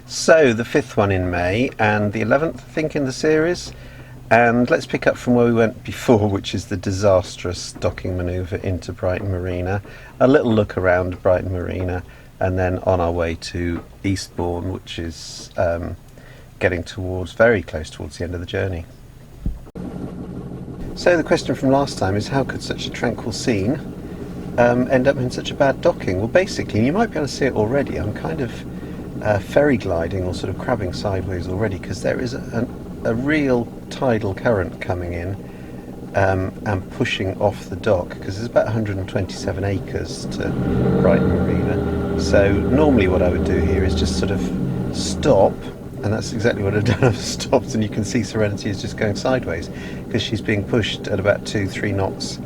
So the 5th one in May and the 11th, I think, in the series. And let's pick up from where we went before, which is the disastrous docking manoeuvre into Brighton Marina, a little look around Brighton Marina, and then on our way to Eastbourne, which is getting very close towards the end of the journey. So the question from last time is, how could such a tranquil scene end up in such a bad docking? Well, basically, you might be able to see it already. I'm kind of ferry gliding or sort of crabbing sideways already, because there is a real tidal current coming in and pushing off the dock, because there's about 127 acres to Brighton Marina. So normally what I would do here is just sort of stop, and that's exactly what I've done. I've stopped, and you can see Serenity is just going sideways because she's being pushed at about 2-3 knots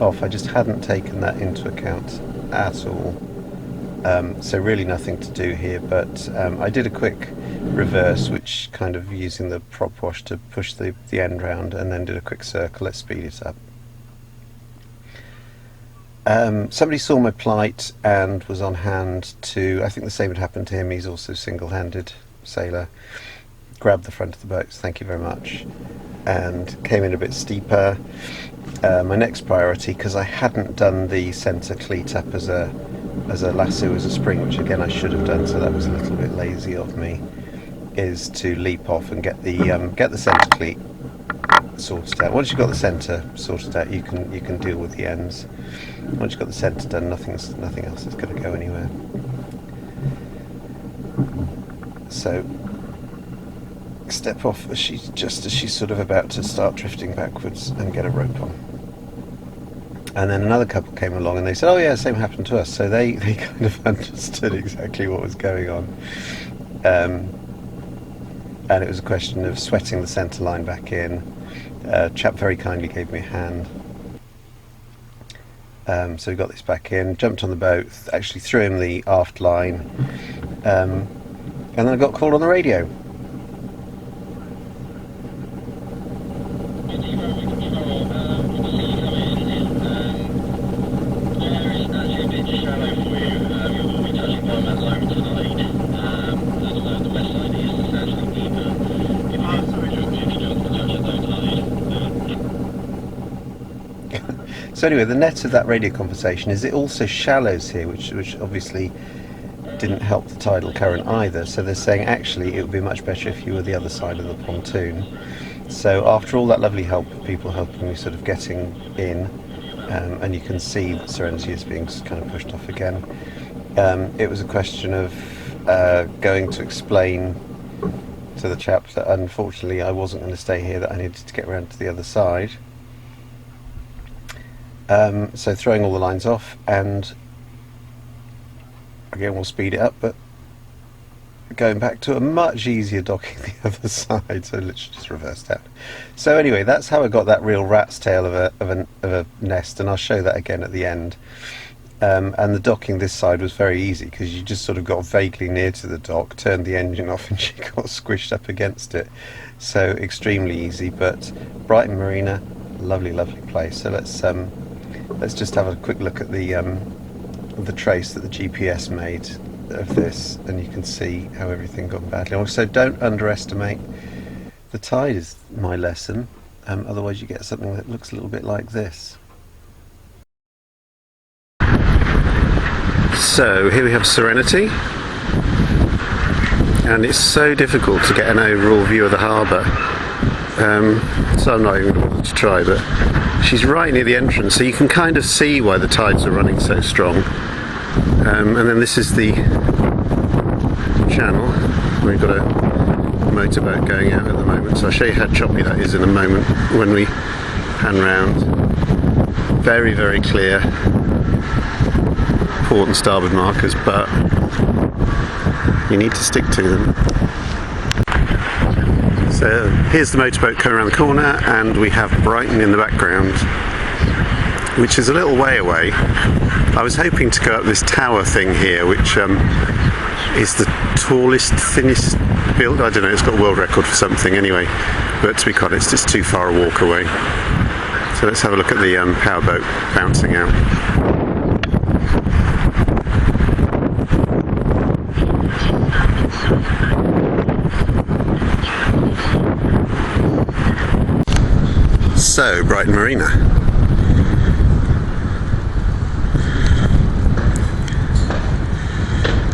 off. I just hadn't taken that into account at all. So really nothing to do here, but I did a quick reverse, which kind of using the prop wash to push the end round, and then did a quick circle. Let's speed it up. Somebody saw my plight and was on hand to, I think the same had happened to him, he's also single-handed sailor, grabbed the front of the boat, thank you very much, and came in a bit steeper. My next priority, because I hadn't done the centre cleat up as a lasso, as a spring, which again I should have done, so that was a little bit lazy of me, is to leap off and get the centre cleat sorted out. Once you've got the centre sorted out, you can deal with the ends. Once you've got the centre done, nothing else is going to go anywhere. So step off as she's sort of about to start drifting backwards, and get a rope on. And then another couple came along and they said, oh yeah, the same happened to us. So they kind of understood exactly what was going on. And it was a question of sweating the centre line back in. Chap very kindly gave me a hand. So we got this back in, jumped on the boat, actually threw him the aft line, and then I got called on the radio. So anyway, the net of that radio conversation is it also shallows here, which obviously didn't help the tidal current either. So they're saying actually it would be much better if you were the other side of the pontoon. So after all that lovely help of people helping me sort of getting in, and you can see that Serenity is being kind of pushed off again, it was a question of going to explain to the chap that unfortunately I wasn't going to stay here, that I needed to get around to the other side. So throwing all the lines off, and again we'll speed it up, but going back to a much easier docking the other side, so literally just reversed out. So anyway, that's how I got that real rat's tail of a nest, and I'll show that again at the end. And the docking this side was very easy, because you just sort of got vaguely near to the dock, turned the engine off, and she got squished up against it. So extremely easy. But Brighton Marina, lovely place. So let's just have a quick look at the trace that the GPS made of this, and you can see how everything got badly. Also, don't underestimate the tide is my lesson, otherwise you get something that looks a little bit like this. So here we have Serenity, and it's so difficult to get an overall view of the harbour, so I'm not even going to bother to try, but she's right near the entrance, so you can kind of see why the tides are running so strong. And then this is the channel. We've got a motorboat going out at the moment, so I'll show you how choppy that is in a moment when we pan round. Very clear port and starboard markers, but you need to stick to them. So here's the motorboat coming around the corner, and we have Brighton in the background, which is a little way away. I was hoping to go up this tower thing here, which is the tallest, thinnest build. I don't know, it's got a world record for something anyway, but to be honest, it's too far a walk away. So let's have a look at the powerboat bouncing out. So, Brighton Marina.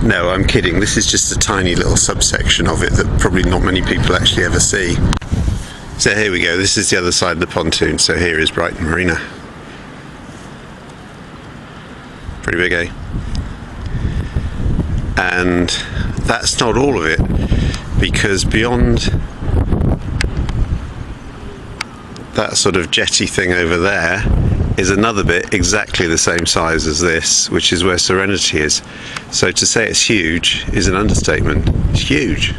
No, I'm kidding. This is just a tiny little subsection of it that probably not many people actually ever see. So here we go. This is the other side of the pontoon. So here is Brighton Marina. Pretty big, eh? And that's not all of it, because beyond that sort of jetty thing over there is another bit exactly the same size as this, which is where Serenity is. So to say it's huge is an understatement. It's huge.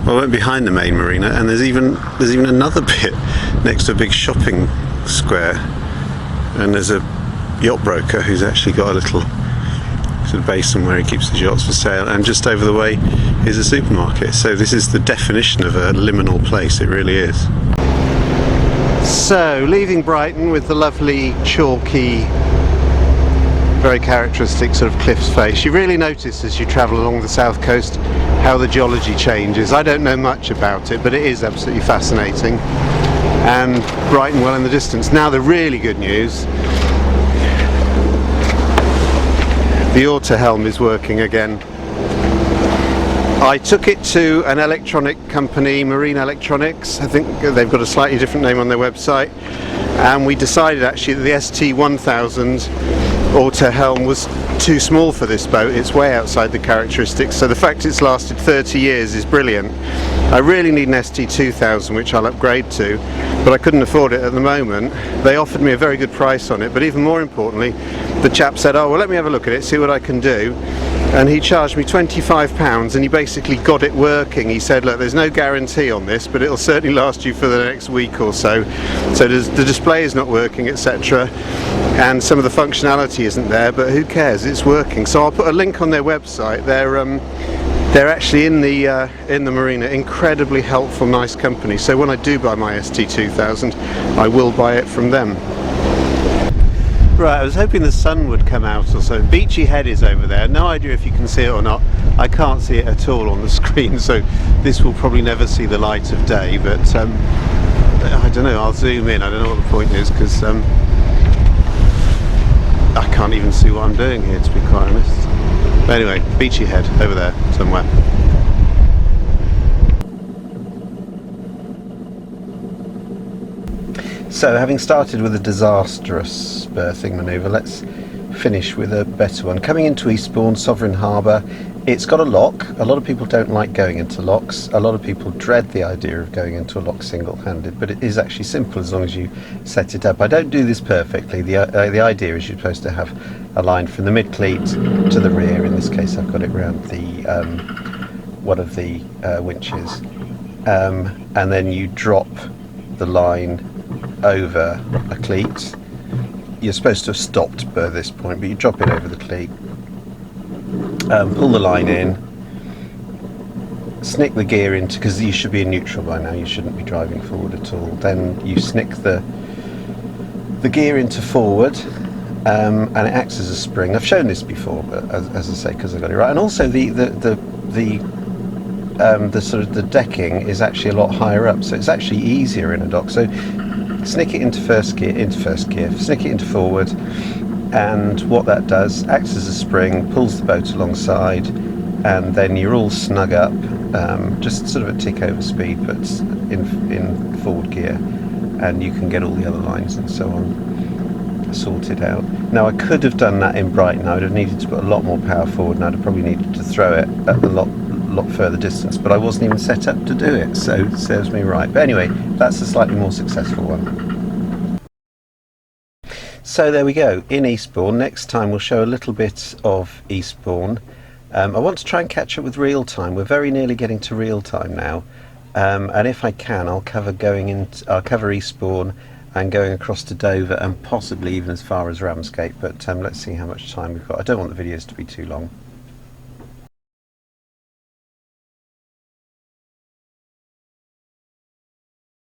Well, I went behind the main marina, and there's even another bit next to a big shopping square, and there's a yacht broker who's actually got a little sort of basin where he keeps his yachts for sale, and just over the way is a supermarket. So this is the definition of a liminal place, it really is. So, leaving Brighton with the lovely chalky, very characteristic sort of cliffs face, you really notice as you travel along the south coast how the geology changes. I don't know much about it, but it is absolutely fascinating. And Brighton well in the distance. Now the really good news, the Autohelm is working again. I took it to an electronic company, Marine Electronics. I think they've got a slightly different name on their website, and we decided actually that the ST1000 Autohelm was too small for this boat. It's way outside the characteristics, so the fact it's lasted 30 years is brilliant. I really need an ST2000, which I'll upgrade to, but I couldn't afford it at the moment. They offered me a very good price on it, but even more importantly, the chap said, oh well, let me have a look at it, see what I can do. And he charged me £25, and he basically got it working. He said, look, there's no guarantee on this, but it'll certainly last you for the next week or so. So the display is not working, etc. And some of the functionality isn't there, but who cares, it's working. So I'll put a link on their website. They're actually in the marina, incredibly helpful, nice company. So when I do buy my ST2000, I will buy it from them. Right, I was hoping the sun would come out or so. Beachy Head is over there. No idea if you can see it or not. I can't see it at all on the screen, so this will probably never see the light of day, but I don't know, I'll zoom in. I don't know what the point is, because I can't even see what I'm doing here, to be quite honest. But anyway, Beachy Head over there somewhere. So, having started with a disastrous berthing manoeuvre, let's finish with a better one. Coming into Eastbourne, Sovereign Harbour, it's got a lock. A lot of people don't like going into locks. A lot of people dread the idea of going into a lock single-handed, but it is actually simple as long as you set it up. I don't do this perfectly. The idea is you're supposed to have a line from the mid-cleat to the rear. In this case, I've got it around the one of the winches, and then you drop the line over a cleat. You're supposed to have stopped by this point, but you drop it over the cleat, pull the line in, snick the gear into, because you should be in neutral by now, you shouldn't be driving forward at all. Then you snick the gear into forward, and it acts as a spring. I've shown this before, but as I say, because I got it right. And also the sort of the decking is actually a lot higher up, so it's actually easier in a dock. So snick it into first gear, snick it into forward, and what that does, acts as a spring, pulls the boat alongside, and then you're all snug up, just sort of a tick over speed, but in forward gear, and you can get all the other lines and so on sorted out. Now I could have done that in Brighton. I would have needed to put a lot more power forward, and I'd have probably needed to throw it at a lot further distance, but I wasn't even set up to do it, so it serves me right. But anyway, that's a slightly more successful one. So there we go, in Eastbourne. Next time we'll show a little bit of Eastbourne. I want to try and catch up with real time. We're very nearly getting to real time now, and if I can, I'll cover Eastbourne and going across to Dover, and possibly even as far as Ramsgate, but let's see how much time we've got. I don't want the videos to be too long.